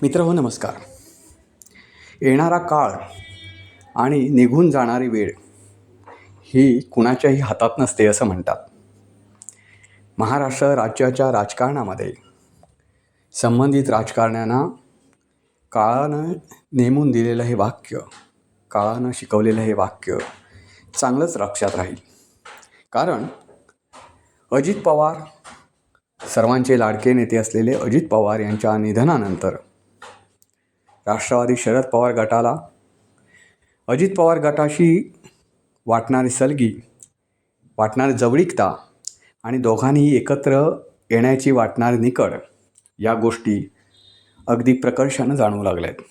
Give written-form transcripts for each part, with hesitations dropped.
मित्रहो नमस्कार. येणारा काळ आणि निघून जाणारी वेळ ही कुणाच्याही हातात नसते असं म्हणतात. महाराष्ट्र राज्याच्या राजकारणामध्ये संबंधित राजकारण्यांना काळानं नेमून दिलेलं हे वाक्य, काळानं शिकवलेलं हे वाक्य चांगलंच लक्षात राहील. कारण अजित पवार, सर्वांचे लाडके नेते असलेले अजित पवार यांच्या निधनानंतर राष्ट्रवादी शरद पवार गटाला अजित पवार गटाशी वाटणारी सलगी, वाटणारी जवळीकता आणि दोघांनीही एकत्र येण्याची वाटणारी निकड या गोष्टी अगदी प्रकर्षानं जाणवू लागल्यात.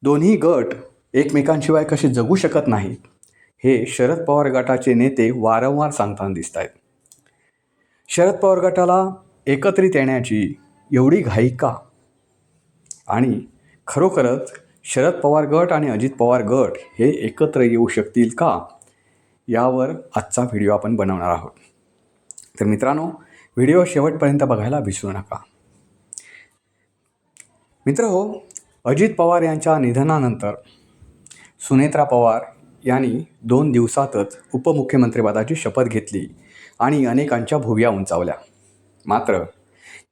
दोन्ही गट एकमेकांशिवाय कसे जगू शकत नाहीत हे शरद पवार गटाचे नेते वारंवार सांगताना दिसत आहेत. शरद पवार गटाला एकत्रित येण्याची एवढी घाई का? आणि खरोखरच शरद पवार गट आणि अजित पवार गट हे एकत्र येऊ शकतील का, यावर आजचा व्हिडिओ आपण बनवणार आहोत. तर मित्रांनो, व्हिडिओ शेवटपर्यंत बघायला विसरू नका. मित्रहो, अजित पवार यांच्या निधनानंतर सुनेत्रा पवार यांनी 2 दिवसातच उपमुख्यमंत्रीपदाची शपथ घेतली आणि अनेकांच्या भुवया उंचावल्या. मात्र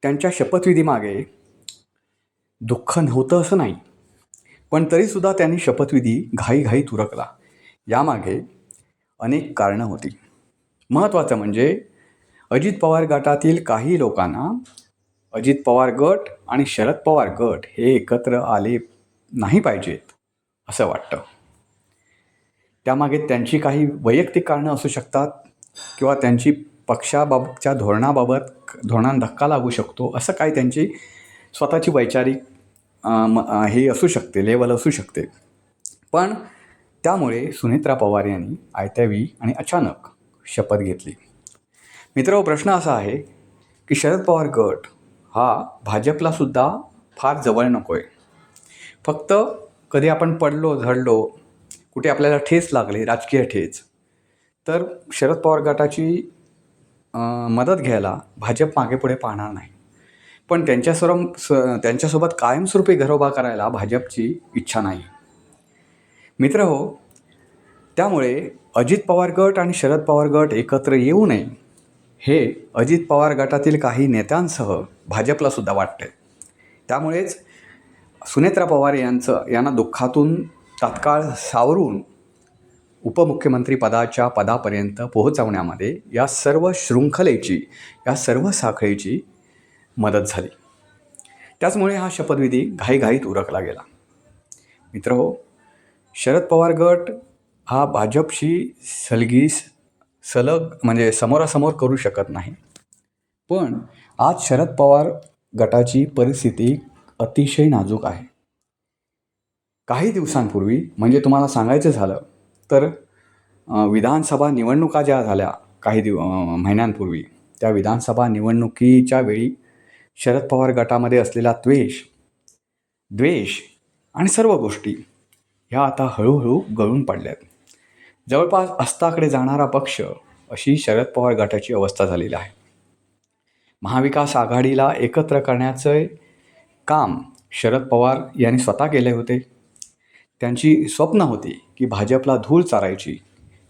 त्यांच्या शपथविधीमागे दुःख नव्हतं असं नाही, पण तरीसुद्धा त्यांनी शपथविधी घाईघाईत उरकला. यामागे अनेक कारणं होती. महत्त्वाचं म्हणजे अजित पवार गटातील काही लोकांना अजित पवार गट आणि शरद पवार गट हे एकत्र आले नाही पाहिजेत असं वाटतं. त्यामागे त्यांची काही वैयक्तिक कारणं असू शकतात किंवा त्यांची पक्षाबाबतच्या धोरणांना धक्का लागू शकतो, असं काही त्यांची स्वतःची वैचारिक हे असू शकते, लेवल असू शकते. पण त्यामुळे सुनेत्रा पवार यांनी आयत्यावेळी आणि अचानक शपथ घेतली. मित्र, प्रश्न असा आहे की शरद पवार गट हा भाजपलासुद्धा फार जवळ नको आहे. फक्त कधी आपण पडलो, झडलो, कुठे आपल्याला ठेच लागले, राजकीय ठेच, तर शरद पवार गटाची मदत घ्यायला भाजप मागे पुढे पाहणार नाही. पण त्यांच्यासोबत कायमस्वरूपी घरोबा करायला भाजपची इच्छा नाही. मित्र हो, त्यामुळे अजित पवार गट आणि शरद पवार गट एकत्र येऊ नये हे अजित पवार गटातील काही नेत्यांसह भाजपलासुद्धा वाटते. त्यामुळेच सुनेत्रा पवार यांना दुःखातून तात्काळ सावरून उपमुख्यमंत्री पदापर्यंत पोहोचवण्यामध्ये या सर्व शृंखलेची, या सर्व साखळीची मदत झाली. त्याचमुळे हा शपथविधी घाईघाईत उरकला गेला. मित्रहो, शरद पवार गट हा भाजपशी सलग म्हणजे समोरासमोर करू शकत नाही. पण आज शरद पवार गटाची परिस्थिती अतिशय नाजूक आहे. काही दिवसांपूर्वी, म्हणजे तुम्हाला सांगायचं झालं तर विधानसभा निवडणुका ज्या झाल्या काही महिन्यांपूर्वी, त्या विधानसभा निवडणुकीच्या वेळी शरद पवार गटामध्ये असलेला द्वेष आणि सर्व गोष्टी ह्या आता हळूहळू गळून पडल्यात. जवळपास अस्ताकडे जाणारा पक्ष अशी शरद पवार गटाची अवस्था झालेली आहे. महाविकास आघाडीला एकत्र करण्याचं काम शरद पवार यांनी स्वतः केले होते. त्यांची स्वप्न होती की भाजपला धूळ चारायची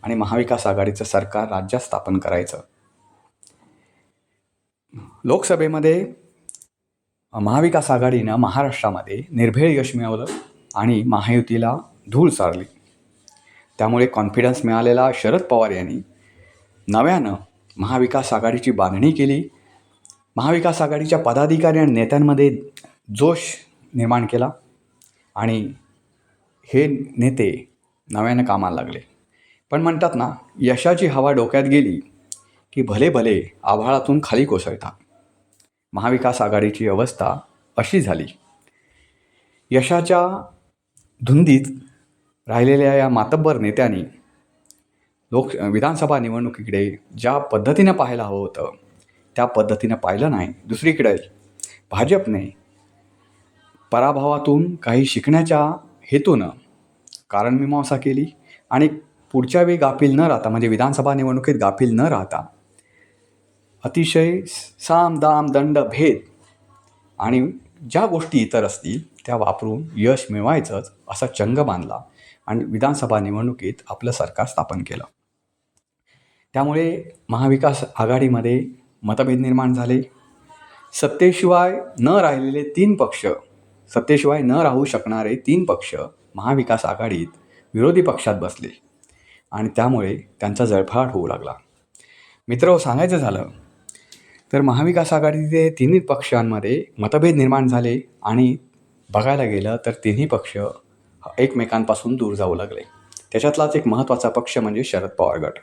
आणि महाविकास आघाडीचं सरकार राज्यात स्थापन करायचं. लोकसभेमध्ये महाविकास आघाडीनं महाराष्ट्रामध्ये निर्भेळ यश मिळवलं आणि महायुतीला धूळ चारली. त्यामुळे कॉन्फिडन्स मिळालेला शरद पवार यांनी नव्यानं महाविकास आघाडीची बांधणी केली. महाविकास आघाडीच्या पदाधिकारी आणि नेत्यांमध्ये जोश निर्माण केला आणि हे नेते नव्यानं कामाला लागले. पण म्हणतात ना, यशाची हवा डोक्यात गेली की भले भले आभाळातून खाली कोसळतात. महाविकास आघाडीची अवस्था अशी झाली. यशाच्या धुंदीत राहिलेल्या या मातब्बर नेत्यांनी विधानसभा निवडणुकीकडे ज्या पद्धतीनं पाहायला हवं होतं त्या पद्धतीनं पाहिलं नाही. दुसरीकडे भाजपने पराभवातून काही शिकण्याच्या हेतूनं कारणमीमांसा केली आणि पुढच्या वेळी गाफील न राहता, म्हणजे विधानसभा निवडणुकीत गाफील न राहता अतिशय साम दाम दंड भेद आणि ज्या गोष्टी इतर असतील त्या वापरून यश मिळवायचंच असा चंग बांधला आणि विधानसभा निवडणुकीत आपलं सरकार स्थापन केलं. त्यामुळे महाविकास आघाडीमध्ये मतभेद निर्माण झाले. सत्तेशिवाय न राहिलेले 3 पक्ष, सत्तेशिवाय न राहू शकणारे 3 पक्ष महाविकास आघाडीत विरोधी पक्षात बसले आणि त्यामुळे त्यांचा जळफळाट होऊ लागला. मित्र, सांगायचं झालं तर महाविकास आघाडीचे तिन्ही पक्षांमध्ये मतभेद निर्माण झाले आणि बघायला गेलं तर तिन्ही पक्ष एकमेकांपासून दूर जाऊ लागले. त्याच्यातलाच एक महत्त्वाचा पक्ष म्हणजे शरद पवार गट.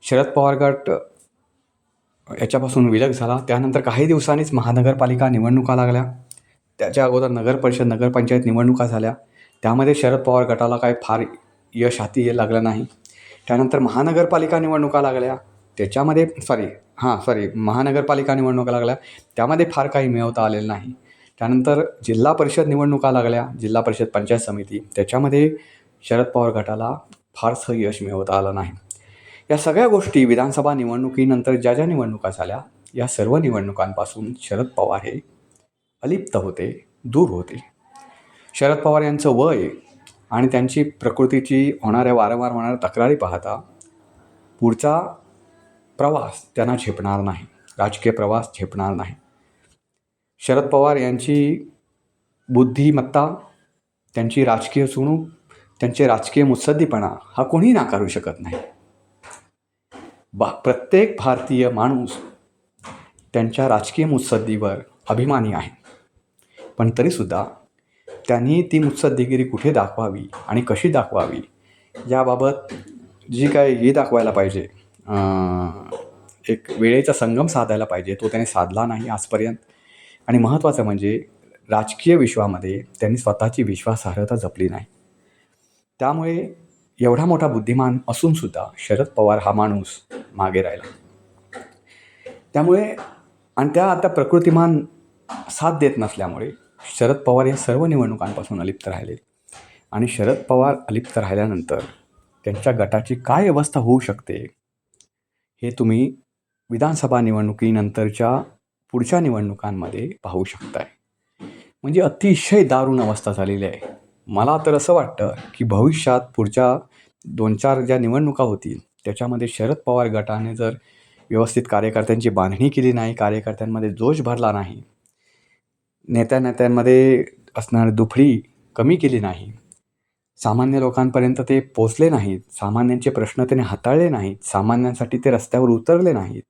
शरद पवार गट याच्यापासून विलग झाला. त्यानंतर काही दिवसांनीच महानगरपालिका निवडणुका लागल्या. त्याच्या अगोदर नगरपरिषद, नगरपंचायत निवडणुका झाल्या. त्यामध्ये शरद पवार गटाला काय फार यश हाती लागलं नाही. त्यानंतर महानगरपालिका निवडणुका लागल्या. त्याच्यामध्ये महानगरपालिका निवडणुका लागल्या. त्यामध्ये फार काही मिळवता आलेलं नाही. त्यानंतर जिल्हा परिषद निवडणुका लागल्या, जिल्हा परिषद पंचायत समिती. त्याच्यामध्ये शरद पवार गटाला फारसं यश मिळवता आलं नाही. या सगळ्या गोष्टी विधानसभा निवडणुकीनंतर ज्या ज्या निवडणुका झाल्या, या सर्व निवडणुकांपासून शरद पवार हे अलिप्त होते, दूर होते. शरद पवार यांचं वय आणि त्यांची प्रकृतीची वारंवार होणाऱ्या तक्रारी पाहता पुढचा प्रवास त्यांना झेपणार नाही, राजकीय प्रवास झेपणार नाही. शरद पवार यांची बुद्धिमत्ता, त्यांची राजकीय चुणूक, त्यांचे राजकीय मुत्सद्दीपणा हा कोणीही नाकारू शकत नाही. प्रत्येक भारतीय माणूस त्यांच्या राजकीय मुत्सद्दीवर अभिमानी आहे. पण तरीसुद्धा त्यांनी ती मुत्सद्दीगिरी कुठे दाखवावी आणि कशी दाखवावी याबाबत जी काय हे दाखवायला पाहिजे, एक वेळेचा संगम साधायला पाहिजे, तो त्याने साधला नाही आजपर्यंत. आणि महत्त्वाचं म्हणजे राजकीय विश्वामध्ये त्यांनी स्वतःची विश्वासार्हता जपली नाही. त्यामुळे एवढा मोठा बुद्धिमान असूनसुद्धा शरद पवार हा माणूस मागे राहिला. त्यामुळे आणि त्या आता प्रकृतिमान साथ देत नसल्यामुळे शरद पवार या सर्व निवडणुकांपासून अलिप्त राहिले. आणि शरद पवार अलिप्त राहिल्यानंतर त्यांच्या गटाची काय अवस्था होऊ शकते हे तुम्ही विधानसभा निवडणुकीनंतरच्या पुढच्या निवडणुकांमध्ये पाहू शकताय. म्हणजे अतिशय दारुण अवस्था झालेली आहे. मला तर असं वाटतं की भविष्यात पुढच्या 2-4 ज्या निवडणुका होतील त्याच्यामध्ये शरद पवार गटाने जर व्यवस्थित कार्यकर्त्यांची बांधणी केली नाही, कार्यकर्त्यांमध्ये जोश भरला नाही, नेत्यांमध्ये असणारी दुफळी कमी केली नाही, सामान्य लोकांपर्यंत ते पोचले नाहीत, सामान्यांचे प्रश्न त्याने हाताळले नाहीत, सामान्यांसाठी ते रस्त्यावर उतरले नाहीत,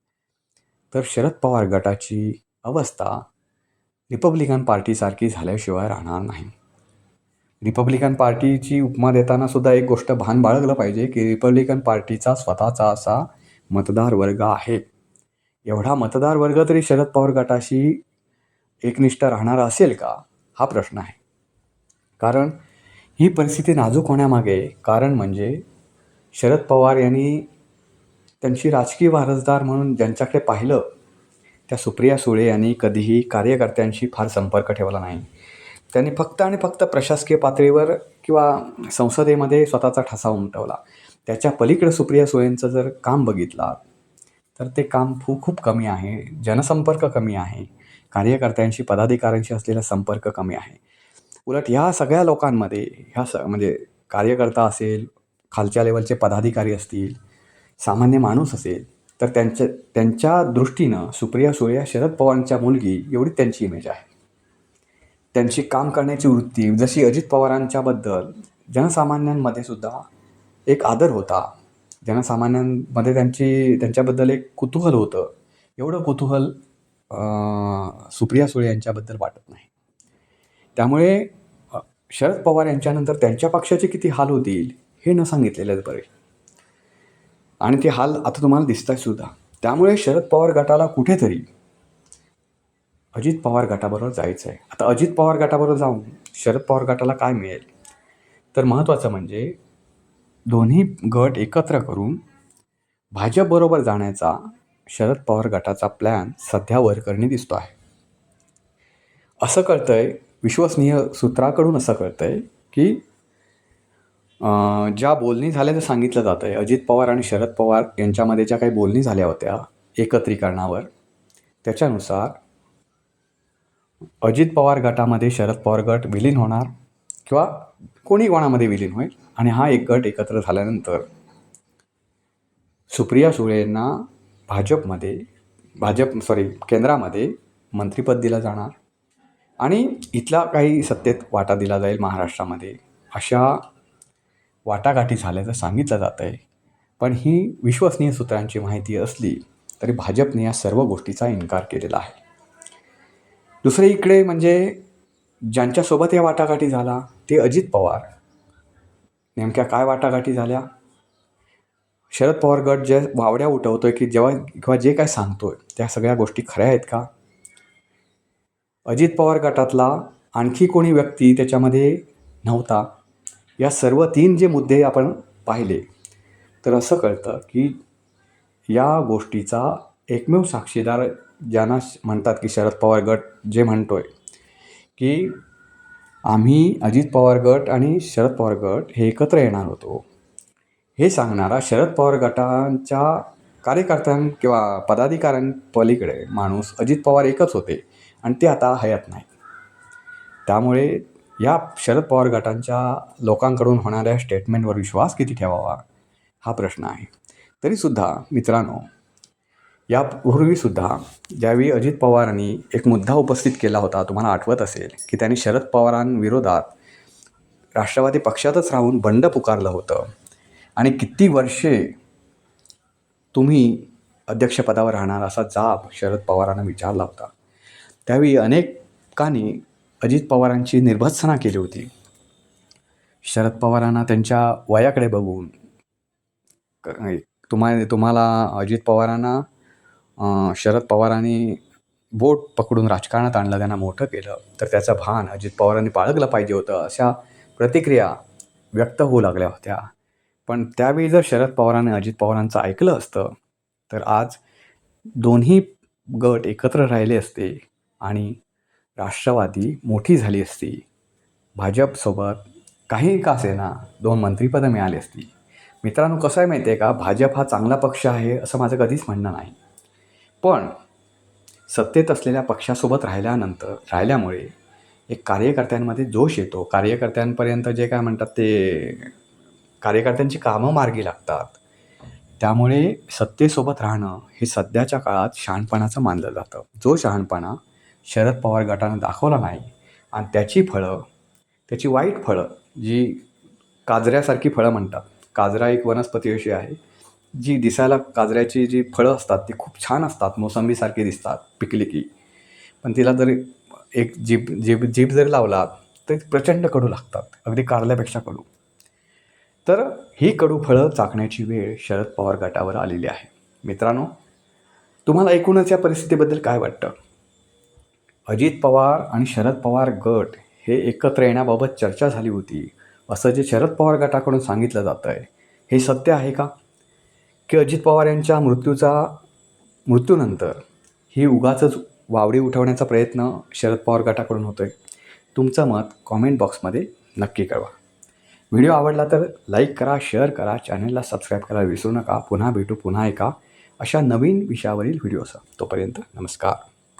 तर शरद पवार गटाची अवस्था रिपब्लिकन पार्टीसारखी झाल्याशिवाय राहणार नाही. रिपब्लिकन पार्टीची उपमा देताना सुद्धा एक गोष्ट भान बाळगलं पाहिजे की रिपब्लिकन पार्टीचा स्वतःचा असा मतदार वर्ग आहे. एवढा मतदार वर्ग तरी शरद पवार गटाशी एकनिष्ठ राहणार असेल का, हा प्रश्न आहे. कारण ही परिस्थिती नाजूक होण्यामागे कारण म्हणजे शरद पवार यांनी त्यांची राजकीय वारसदार म्हणून ज्यांच्याकडे पाहिलं त्या सुप्रिया सुळे यांनी कधीही कार्यकर्त्यांशी फार संपर्क ठेवला नाही. त्यांनी फक्त आणि फक्त प्रशासकीय पातळीवर किंवा संसदेमध्ये स्वतःचा ठसा उमटवला. त्याच्या पलीकडे सुप्रिया सुळेंचं जर काम बघितलं तर ते काम खूप कमी आहे. जनसंपर्क कमी आहे. कार्यकर्त्यांशी, पदाधिकाऱ्यांशी असलेला संपर्क कमी आहे. उलट ह्या सगळ्या लोकांमध्ये म्हणजे कार्यकर्ता असेल, खालच्या लेवलचे पदाधिकारी असतील, सामान्य माणूस असेल, तर त्यांच्या दृष्टीनं सुप्रिया सुळे या शरद पवारांच्या मुलगी एवढी त्यांची इमेज आहे. त्यांची काम करण्याची वृत्ती जशी अजित पवारांच्याबद्दल जनसामान्यांमध्ये सुद्धा एक आदर होता, जनसामान्यांमध्ये त्यांच्याबद्दल एक कुतूहल होतं, एवढं कुतूहल सुप्रिया सुळे यांच्याबद्दल वाटत नाही. त्यामुळे शरद पवार यांच्यानंतर त्यांच्या पक्षाचे किती हाल होतील हे न सांगितलेलेच बरे. आणि ते हाल आता तुम्हाला दिसत आहे सुद्धा. त्यामुळे शरद पवार गटाला कुठेतरी अजित पवार गटाबरोबर जायचं आहे. आता अजित पवार गटाबरोबर जाऊन शरद पवार गटाला काय मिळेल, तर महत्त्वाचं म्हणजे दोन्ही गट एकत्र करून भाजपबरोबर जाण्याचा शरद पवार गटाचा प्लॅन सध्या वरकरणी दिसतो आहे. असं कळतंय, विश्वसनीय सूत्राकडून असं कळतंय की ज्या बोलणी झाल्याचं सांगितलं जातं आहे, अजित पवार आणि शरद पवार यांच्यामध्ये ज्या काही बोलणी झाल्या होत्या एकत्रीकरणावर, त्याच्यानुसार अजित पवार गटामध्ये शरद पवार गट विलीन होणार किंवा कोणी कोणामध्ये विलीन होईल आणि हा एक गट एकत्र झाल्यानंतर सुप्रिया सुळेंना केंद्रामध्ये मंत्रिपद दिलं जाणार आणि इथला काही सत्तेत वाटा दिला जाईल महाराष्ट्रामध्ये, अशा वाटाघाटी झाल्याचं सांगितलं जातं आहे. पण ही विश्वसनीय सूत्रांची माहिती असली तरी भाजपने या सर्व गोष्टीचा इन्कार केलेला आहे. दुसरे इकडे म्हणजे ज्यांच्यासोबत या वाटाघाटी झाला ते अजित पवार. नेमक्या काय वाटाघाटी झाल्या? शरद पवार गट जे वावड्या उठवतोय की किंवा जे काय सांगतोय त्या सगळ्या गोष्टी खऱ्या आहेत का? अजित पवार गटातला आणखी कोणी व्यक्ती त्याच्यामध्ये नव्हता? या सर्व 3 जे मुद्दे आपण पाहिले तर असं कळतं की या गोष्टीचा एकमेव साक्षीदार ज्यांना म्हणतात की शरद पवार गट जे म्हणतोय की आम्ही अजित पवार गट आणि शरद पवार गट हे एकत्र येणार होतो, हे सांगणारा शरद पवार गटांच्या कार्यकर्त्यां किंवा पदाधिकाऱ्यांपलीकडे माणूस अजित पवार एकच होते आणि ते आता हयात नाही. त्यामुळे या शरद पवार गटांच्या लोकांकडून होणाऱ्या स्टेटमेंटवर विश्वास किती ठेवावा हा प्रश्न आहे. तरीसुद्धा मित्रांनो, यापूर्वीसुद्धा ज्यावेळी अजित पवारांनी एक मुद्दा उपस्थित केला होता, तुम्हाला आठवत असेल की त्यांनी शरद पवारांविरोधात राष्ट्रवादी पक्षातच राहून बंड पुकारलं होतं आणि किती वर्षे तुम्ही अध्यक्षपदावर राहणार असा जाब शरद पवारांना विचारला होता. त्यावेळी अनेकांनी अजित पवारांची निर्भत्सना केली होती. शरद पवारांना त्यांच्या वयाकडे बघून तुम्हाला अजित पवारांना शरद पवारांनी बोट पकडून राजकारणात आणलं, त्यांना मोठं केलं, तर त्याचं भान अजित पवारांनी बाळगलं पाहिजे होतं, अशा प्रतिक्रिया व्यक्त होऊ लागल्या होत्या. पण त्यावेळी जर शरद पवारांनी अजित पवारांचं ऐकलं असतं तर आज दोन्ही गट एकत्र राहिले असते आणि राष्ट्रवादी मोठी झाली असती. भाजपसोबत काही का असेना 2 मंत्रिपदं मिळाली असती. मित्रांनो, कसं आहे माहिती आहे का, भाजप हा चांगला पक्ष आहे असं माझं कधीच म्हणणं नाही. पण सत्तेत असलेल्या पक्षासोबत राहिल्यामुळे एक कार्यकर्त्यांमध्ये जोश येतो. कार्यकर्त्यांपर्यंत जे काय म्हणतात ते कार्यकर्त्यांची कामं मार्गी लागतात. त्यामुळे सत्तेसोबत राहणं हे सध्याच्या काळात शहाणपणाचं मानलं जातं. जो शहाणपणा शरद पवार गटानं दाखवला नाही आणि त्याची वाईट फळं, जी काजऱ्यासारखी फळं म्हणतात. काजरा एक वनस्पती अशी आहे जी दिसायला, काजऱ्याची जी फळं असतात ती खूप छान असतात, मोसंबीसारखी दिसतात पिकली की, पण तिला जर एक जीभ जरी लावला तर प्रचंड कडू लागतात, अगदी कारल्यापेक्षा कडू. तर ही कडू फळं चाखण्याची वेळ शरद पवार गटावर आलेली आहे. मित्रांनो, तुम्हाला एकूणच या परिस्थितीबद्दल काय वाटतं? अजित पवार आणि शरद पवार गट हे एकत्र येण्याबाबत चर्चा झाली होती असं जे शरद पवार गटाकडून सांगितलं जातं आहे, हे सत्य आहे का? की अजित पवार यांच्या मृत्यूनंतर ही उगाचच वावडी उठवण्याचा प्रयत्न शरद पवार गटाकडून होतो आहे? तुमचं मत कॉमेंट बॉक्समध्ये नक्की कळवा. व्हिडिओ आवडला तर लाईक करा, शेअर करा, चॅनलला सबस्क्राईब करायला विसरू नका. पुन्हा भेटू पुन्हा एका अशा नवीन विषयावरील व्हिडिओसह. तोपर्यंत नमस्कार.